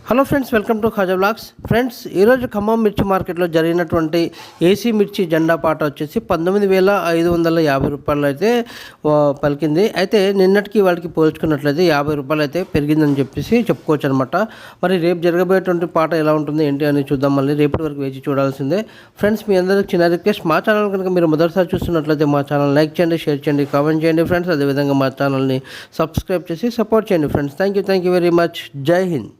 Hello friends, welcome to Khaja blogs. Friends, ఈరోజు ఖమ్మం మిర్చి మార్కెట్లో జరిగినటువంటి ఏసీ మిర్చి జెండా పాట వచ్చేసి 19,550 రూపాయలు అయితే పలికింది. అయితే నిన్నటికి వాటికి పోల్చుకున్నట్లయితే 50 రూపాయలు అయితే పెరిగిందని చెప్పేసి చెప్పుకోవచ్చు అనమాట. మరి రేపు జరగబోయేటువంటి పాట ఎలా ఉంటుంది ఏంటి అని చూద్దాం. మళ్ళీ రేపటి వరకు వేచి చూడాల్సిందే. ఫ్రెండ్స్, మీ అందరికి చిన్న రిక్వెస్ట్, మా ఛానల్ కనుక మీరు మొదటిసారి చూస్తున్నట్లయితే మా ఛానల్ లైక్ చేయండి, షేర్ చేయండి, కామెంట్ చేయండి ఫ్రెండ్స్. అదేవిధంగా మా ఛానల్ని సబ్స్క్రైబ్ చేసి సపోర్ట్ చేయండి friends. Thank you very much. జై హింద్.